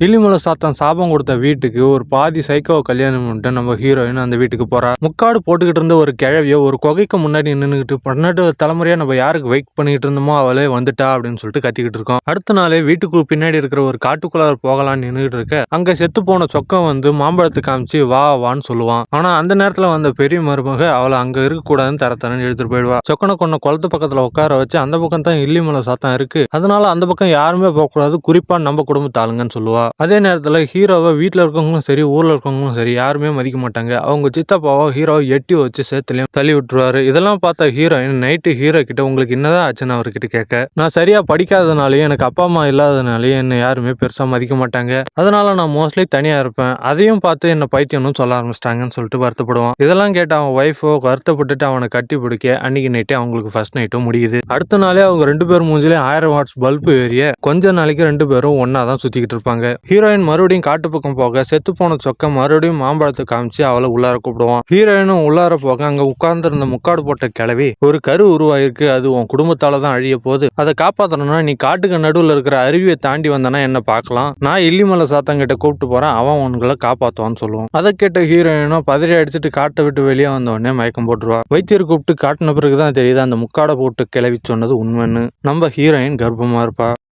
இலிமலை சாத்தான் சாபம் கொடுத்த வீட்டுக்கு ஒரு பாதி சைக்கோவை கல்யாணம் பண்ணிட்டு நம்ம ஹீரோயின் அந்த வீட்டுக்கு போறா. முக்காடு போட்டுக்கிட்டு இருந்த ஒரு கிழவிய ஒரு குகைக்கு முன்னாடி நின்றுகிட்டு 12 தலைமுறையா நம்ம யாருக்கு வெயிட் பண்ணிட்டு இருந்தோமோ அவளே வந்துட்டா அப்படின்னு சொல்லிட்டு கத்திக்கிட்டு இருக்கோம். அடுத்த நாளே வீட்டுக்கு பின்னாடி இருக்கிற ஒரு காட்டுக்குள்ள போகலான்னு நின்றுட்டு இருக்க அங்க செத்து போன சொக்கம் வந்து மாம்பழத்தை காமிச்சு வா வான்னு சொல்லுவான். ஆனா அந்த நேரத்துல வந்த பெரிய மருமக அவளை அங்க இருக்க கூடாதுன்னு தரத்தரன்னு எடுத்துட்டு போயிடுவா. சொக்கனை கொண்ட குளத்து பக்கத்துல உட்கார வச்சு அந்த பக்கம் தான் இலிமலை சாத்தான் இருக்கு, அதனால அந்த பக்கம் யாருமே போக கூடாது, குறிப்பா நம்ம குடும்பத்து ஆளுங்கன்னு சொல்லுவா. அதே நேரத்துல ஹீரோவை வீட்டுல இருக்கவங்களும் சரி ஊர்ல இருக்கவங்களும் சரி யாருமே மதிக்க மாட்டாங்க. அவங்க சித்தப்பாவோ ஹீரோவை எட்டி வச்சு சேத்துலயும் தள்ளி விட்டுருவாரு. இதெல்லாம் பார்த்த ஹீரோயின் நைட்டு ஹீரோ கிட்ட உங்களுக்கு என்னதான் ஆச்சுன்னு அவர்கிட்ட கேட்க, நான் சரியா படிக்காதனாலயும் எனக்கு அப்பா அம்மா இல்லாதனாலயும் என்ன யாருமே பெருசா மதிக்க மாட்டாங்க, அதனால நான் மோஸ்ட்லி தனியா இருப்பேன், அதையும் பார்த்து என்ன பைத்தியம்னு சொல்ல ஆரம்பிச்சிட்டாங்கன்னு சொல்லிட்டு வருத்தப்படுவான். இதெல்லாம் கேட்ட அவன் ஒய்ஃபோ வருத்தப்பட்டுட்டு அவனை கட்டி பிடிக்க அன்னைக்கு நைட்டே அவங்களுக்கு ஃபர்ஸ்ட் நைட்டும் முடியுது. அடுத்த நாளே அவங்க 2 பேரும் மூஞ்சிலே 1000 வாட்ஸ் பல்பு ஏறிய கொஞ்ச நாளைக்கு 2 பேரும் ஒன்னா தான் சுத்திக்கிட்டு இருப்பாங்க. ஹீரோயின் மறுபடியும் காட்டு பக்கம் போக செத்து போன சொக்க மறுபடியும் மாம்பழத்தை காமிச்சு அவளை உள்ளார கூப்பிடுவான். ஹீரோயினும் உள்ளார போக அங்க உட்கார்ந்து இருந்த முக்காடு போட்ட கிளவி ஒரு கரு உருவாயிருக்கு, அது உன் குடும்பத்தால தான் அழிய போகுது, அதை காப்பாத்தணும்னா நீ காட்டுக்கு நடுவில் இருக்கிற அருவியை தாண்டி வந்தனா என்ன பார்க்கலாம், நான் இலிமலை சாத்தங்கிட்ட கூப்பிட்டு போறேன், அவன் உங்களை காப்பாத்துவான்னு சொல்லுவான். அதை கேட்ட ஹீரோயினும் பதறி அடிச்சுட்டு காட்டை விட்டு வெளியே வந்த உடனே மயக்கம் போட்டுருவா. வைத்தியர் கூப்பிட்டு காட்டின பிறகுதான் தெரியுது அந்த முக்காடை போட்டு கிளவி சொன்னது உண்மைன்னு. நம்ம ஹீரோயின் கர்ப்பமா இருப்பா.